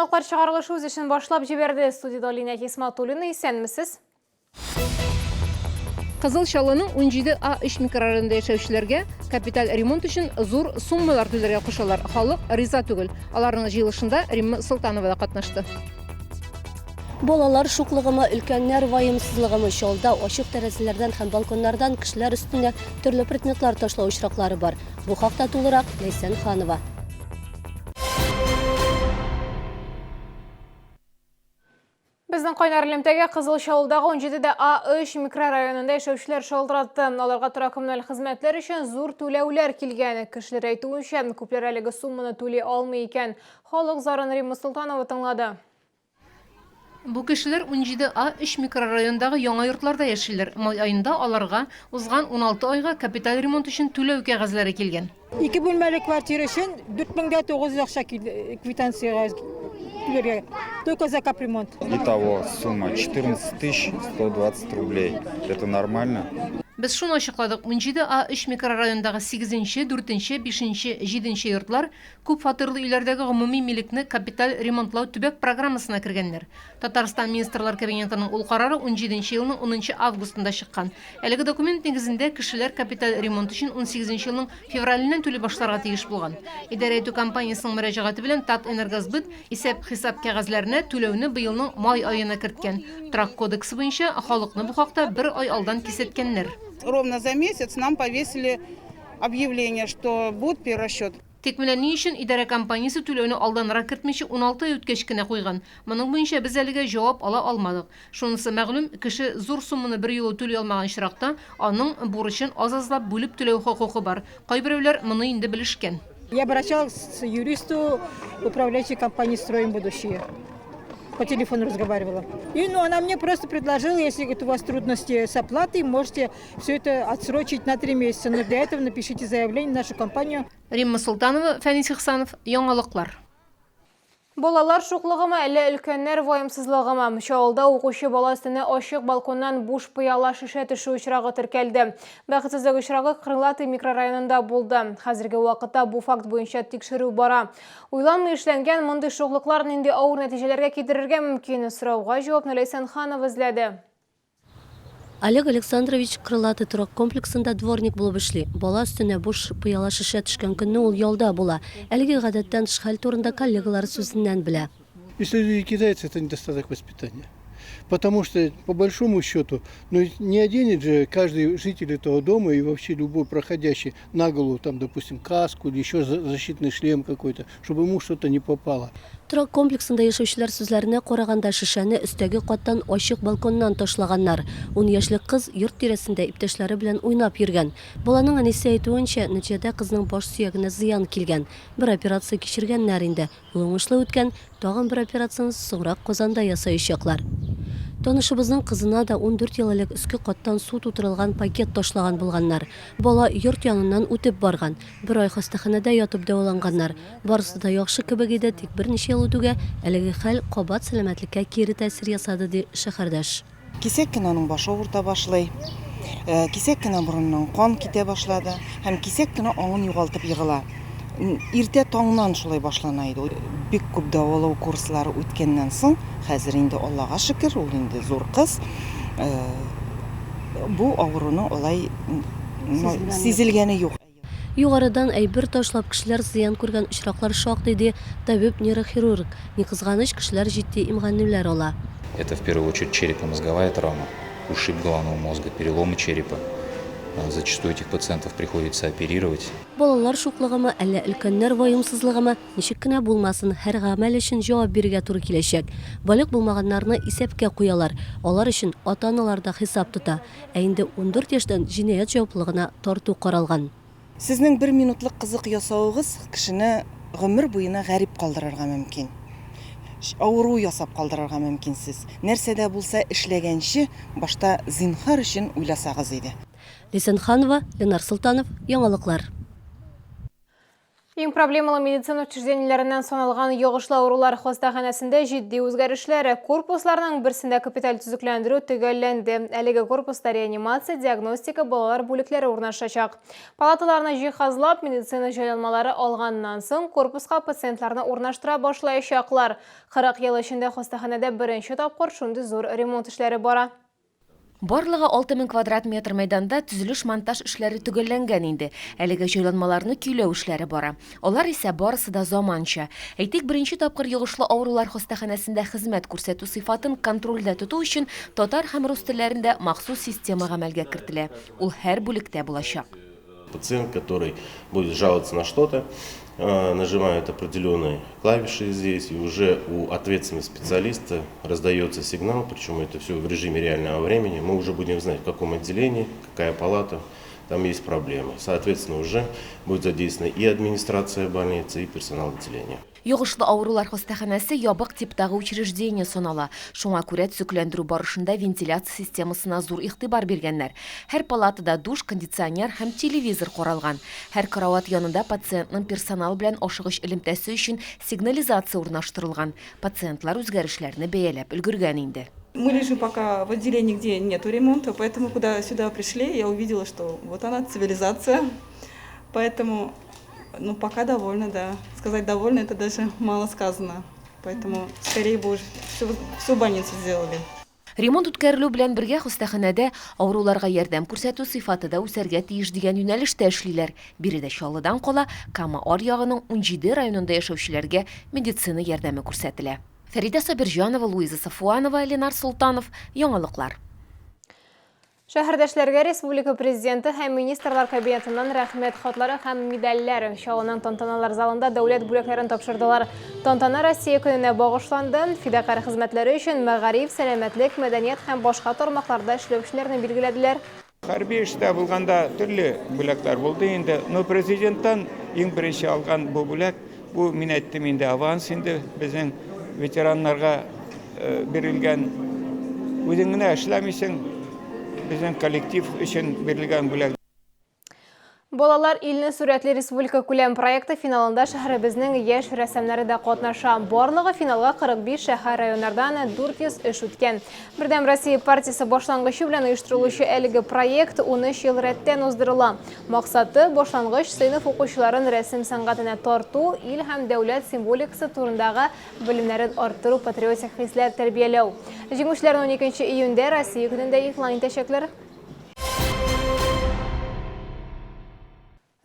Яңалыклар чыгарылышы үз эшен башлап җибәрде. Студияда Линия Исматуллина, исәнмесез? Кызыл Чаллының 17А3 микрорайонында яшәүчеләргә капиталь ремонт өчен зур суммалар түләргә кушалар. Халык риза түгел. Аларның җыелышында Римма Солтанова да катнашты. Балалар шуклыгымы, өлкәннәр ваемсызлыгымы чалда, ачык тәрәзәләрдән һәм балконнардан кешеләр өстенә төрле предметлар ташлау очраклары бар. Бу хакта тулырак Ләйсән Ханова. Безнең кайнар элемтәгә Кызыл Чаллыдагы 17А3 микрорайонында яшәүчеләр шалтыратты. Аларга тора коммуналь хезмәтләр өчен зур түләүләр килгән. Кешеләр әйтүенчә, күпләр әлеге сумманы түли алмый икән. Халык зарын Римма Солтанова тыңлады. Бу кешеләр 17А3 микрорайондагы яңа йортларда яшиләр. Май айында аларга узган 16 айга капиталь ремонт өчен түләү кәгазьләре килгән. 2 бүлмәле квартира өчен 4900 акча квитанцияга түләргә. Только за капремонт. Итого сумма 14 120 рублей. Это нормально? Без шуны ачыкладык. 17А3 микрорайондагы 8-нче, 4-нче, 5-нче, 7-нче йортлар күп фатирлы өйләрдәге гомуми милекне капиталь ремонтлау төбәк программасына кергәннәр. Татарстан министрлар кабинетының ул карары 17-нче елның 10 августында чыккан. Әлеге документ нигезендә кешеләр капиталь ремонт өчен 18 елның февралендән түли башларга тиеш булган. Идарә итү компаниясының мөрәҗәгате белән Татэнергосбыт исәп-хисап кәгазьләренә түләүне быелның май аена керткән. Трак кодексы буенча халыкны бу хакта 1 ай алдан кисәткәннәр. Ровно за месяц нам повесили объявление, что будет перерасчет. Тик менә ни өчен идарә компаниясе түләүне алданрак кертмичә 16 ай үткәч кенә куйган. Моның буенча без әлегә җавап ала алмадык. Шунысы мәгълүм, кеше зур сумманы бер юлы түли алмаган очракта, аның бурычын аз-азлап бүлеп түләү хокукы бар. Кайберәүләр моны инде белешкән. Я обращалась к юристу управляющей компании «Строим будущее». По телефону разговаривала. И она мне просто предложила, если у вас трудности с оплатой, можете все это отсрочить на 3 месяца. Но для этого напишите заявление в нашу компанию. Римма Солтанова, Фәнис Ихсанов, Яңалыклар. Балалар шуклыгымы, әле өлкәннәр ваемсызлыгымы. Чаллыда укучы бала өстенә ачык балконнан буш пыяла шешә төшү очрагы теркәлде. Бәхетсезлек очрагы Кырлаты микрорайонында булды. Хәзерге вакытта бу факт буенча тикшерү бара. Уйланмый эшләнгән мондый шуклыклар нинди авыр нәтиҗәләргә китерергә мөмкин? Сорауга җавапны Ләйсән Ханова эзләде. Олег Александрович Крылаты торак комплексында дворник булып эшли. Бала өстенә буш пыяла шешә төшкән көнне ул ялда була. Әлеге гадәттән тыш хәл турында коллегалары сүзеннән белә. Если люди кидаются, это недостаток воспитания. Потому что, по большому счету, не оденет же каждый житель этого дома и вообще любой проходящий на голову, там, допустим, каску или еще защитный шлем какой-то, чтобы ему что-то не попало. Торак комплексында яшәүчеләр сүзләренә караганда шешәне өстәге каттан ачык балконнан ташлаганнар. 10 яшьлек кыз йорт тирәсендә иптәшләре белән уйнап йөргән. Баланың әнисе әйтүенчә, нәтиҗәдә кызның баш сөягенә зыян килгән. Бер операция кичергәннәр инде. Ул уңышлы үткән, тагын бер операцияны соңрак Казанда ясаячаклар. Танышыбызның кызына да 14 ел элек өске каттан су тутырылган пакет ташлаган булганнар. Бала йорт яныннан үтеп барган. Бер ай хастаханәдә ятып дәваланганнар. Барысы да яхшы кебек иде, тик берничә ел үтүгә әлеге хәл кабат сәламәтлеккә кире тәэсир ясады ди шәһәрдәш. Кисәк кенә аның башы авырта башлый. Кисәк кенә борынның кан китә башлады. Һәм кисәк кенә аңын югалтып егыла. Иртә таңнан шулай башлана иде. Бик күп дәвалау курслары үткәннән соң, хәзер инде Аллага шөкер, ул инде зур кыз. Бу авыруны алай сизелгәне юк. Югарыдан әйбер ташлап кешеләр зыян күргән очраклар шактый ди табиб-нейрохирург. Ни кызганыч, кешеләр җитди имганнылар ала. Это в первую очередь черепно-мозговая травма, ушиб головного мозга, переломы черепа. Зачастую этих пациентов приходится оперировать. Балалар шуклыгымы, әллә өлкәннәр ваемсызлыгымы, ничек кенә булмасын, һәр гамәл өчен җавап бирергә туры киләчәк. Балык булмаганнарны исәпкә куялар. Алар өчен ата-аналар да хисап тота. Ә инде 14 яшьтән җинаять җаваплылыгына тарту каралган. Сезнең 1 минутлык кызык ясавыгыз кешене гомер буена гарип калдырырга мөмкин. Авыру ясап калдырырга мөмкинсез. Нәрсәдә булса эшләгәнче башта зинһар өчен уйласагыз иде. Ләйсән Ханова, Ленар Солтанов, Яңалыклар. Ең проблемалы медицина учреждениелерінен саналған йогышлы аурулар хостаханасында жидді өзгәрішлері. Корпусларының бірсінде капиталь түзіклендіру түгелленді. Әлігі корпуста реанимация, диагностика, балалар бүліклері орнашачақ. Палаталарына жиһазлап, медицина жайланмалары алғаннан соң корпусқа пациентларны орнаштыра башлайшақлар. 40 ел ішінде хостаханада бірінші тапқыр шунды зор ремонт ішлері бара. Барлығы 6000 квадрат метр майданда түзіліш монтаж эшләре түгелләнгән инде. Әлеге җайланмаларны көйләү эшләре бара. Алар исә барысы да заманча. Әйтик, беренче тапкыр йогышлы авырулар хастаханәсендә хезмәт күрсәтү сыйфатын контрольдә тоту өчен татар һәм рус телләрендә махсус система гамәлгә кертелә. Ул һәр бүлектә булачак. Пациент, который будет жаловаться на что-то, нажимает определенные клавиши здесь, и уже у ответственного специалиста раздается сигнал, причем это все в режиме реального времени. Мы уже будем знать, в каком отделении, какая палата, там есть проблемы. Соответственно, уже будет задействована и администрация больницы, и персонал отделения. Йогышлы авырулар хастаханәсе ябык типтагы учреждение санала. Шуңа күрә төзекләндерү барышында вентиляция системасына зур игътибар биргәннәр. Һәр палатада душ, кондиционер һәм телевизор каралган. Һәр карават янында пациентның персонал белән ашыгыч элемтәсе өчен сигнализация урнаштырылган. Пациентлар үзгәрешләрне бәяләп өлгергән инде. Мы лежим пока в отделении, где нету ремонта, поэтому когда сюда пришли, я увидела, что вот она, цивилизация. Поэтому, пока довольна, да. Сказать довольна, это даже мало сказано. Поэтому скорее бы уже всю больницу сделали. Ремонт үткәрелү белән бергә хастаханәдә авыруларга ярдәм күрсәтү сыйфаты да үсәргә тиеш дигән юнәлештә эшлиләр. Биредә Чаллыдан кала Кама аръягының 17 районында яшәүчеләргә медицина ярдәме күрсәтелә. Фәрида Сабирҗанова, Луиза Сафуанова, Ленар Султанов. Яңалыклар. Шәһәрдәшләргә республика президенты һәм министрлар кабинетыннан рәхмәт хатлары һәм медальләр. Шауның тантаналар залында дәүләт бүләкләрен тапшырдылар. Тантана Россия көненә багышланды. Фидакарь хезмәтләре өчен мәгариф, сәламәтлек, мәдәният һәм башка тармакларда эшләүчеләрне билгеләделәр. Хәрби эштә булганда төрле бүләкләр булды инде. Но президенттан иң беренче алган бу бүләк, бу мин әйттем инде аванс инде безнең ветераннарга бирелгән. Үзең генә эшләмисең, безнең коллектив өчен бирелгән бүләк. Балалар илне сүрәтле республика күләм проекты финалында шәһәребезнең яшь рәссамнары да катнаша. Барлыгы финалга 45 шәһәр районнардан 400 эш үткән. Бердәм Россия партиясе башлангычы белән оештырылучы әлеге проект 13 ел рәттән уздырыла. Максаты башлангыч сыйныф укучыларын рәсем сәнгатенә тарту, ил һәм дәүләт символикасы турындагы белемнәрен арттыру, патриотик хисләр тәрбияләү. Җиңүчеләрне 12 июньдә Россия көнендә игълан итәчәкләр.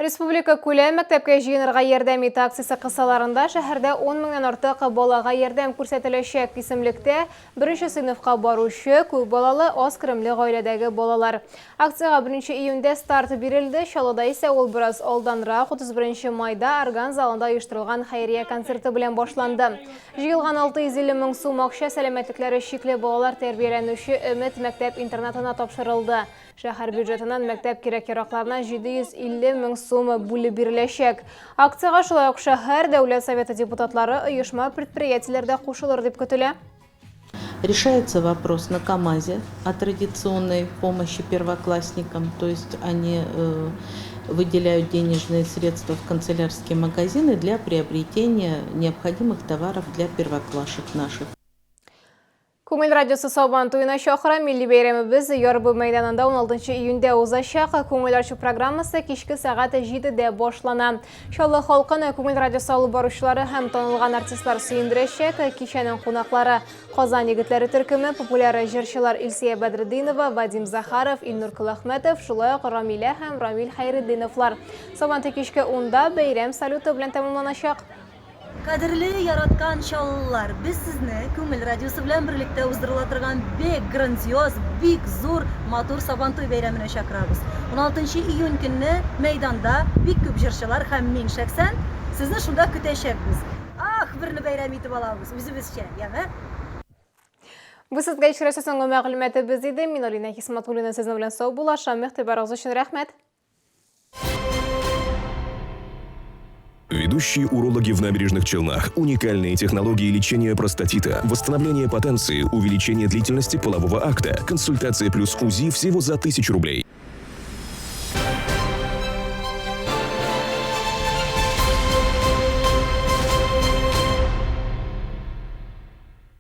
Республика күләм мәктәпкә җыенырга ярдәм итә акциясе кысаларында шәһәрдә 10 меңнән артык балага ярдәм күрсәтеләчәк. Исемлектә беренче сыйныфка баручы күп балалы аз керемле гаиләдәге балалар. Акциягә 1 июньдә старт бирелде. Чаллыда исә ул бераз алданрак 31 майда Арган залында оештырылган хәйрия концерты белән башланды. Җыелган 650 мең сум акча сәламәтлекләре шикле балалар тәрбияләнүче Өмет мәктәп-интернатына тапшырылды. Шәһәр бюджетынан мәктәп кирәк-яракларына 750 мең сум бүлеп биреләчәк. Акцияга шулай ук шәһәр дәүләт советы депутатлары, оешма предприятиеләрдә кушылыр дип көтелә. Решается вопрос на КАМАЗе о традиционной помощи первоклассникам, то есть они выделяют денежные средства в канцелярские магазины для приобретения необходимых товаров для первоклашек наших. Күңел радиосы Сабан туена шахра милли бәйрәмебез Ярбы мәйданында 16 июньдә узачак. Күңел ачу программасы кичке сәгать 7-дә башлана. Чаллы халкын күңел радиосы алып баручылары һәм танылган артистлар сөендерәчәк. Кичәнең кунаклары Казан егетләре төркеме, популяр җырчылар Илсия Бәдретдинова, Вадим Захаров, Илнур Кылахмәтов, шулай ук Рамилә һәм Рамил Хайретдиновлар. Сабан кичке 10-да бәйрәм салюты белән тәмамланачак. Кадерле яраткан чаллылар, без сезне күңел радиосы белән берлектә уздырыла торган бик грандиоз, бик зур матур Сабан туй бәйрәменә чакырабыз. 16 июнь көнне мәйданда бик күп җырчылар һәм мин шәхсән сезне шунда көтәчәкбез. Ах, берне бәйрәм итеп алабыз үзебезчә, яме. Бу сезгә ишарәсе соңгы мәгълүматыбыз иде. Мин Алина Хисматуллина сезнең белән сау булашам. Игътибарыгыз өчен рәхмәт. Ведущие урологи в Набережных Челнах. Уникальные технологии лечения простатита, восстановление потенции, увеличение длительности полового акта. Консультация плюс УЗИ всего за 1000 рублей.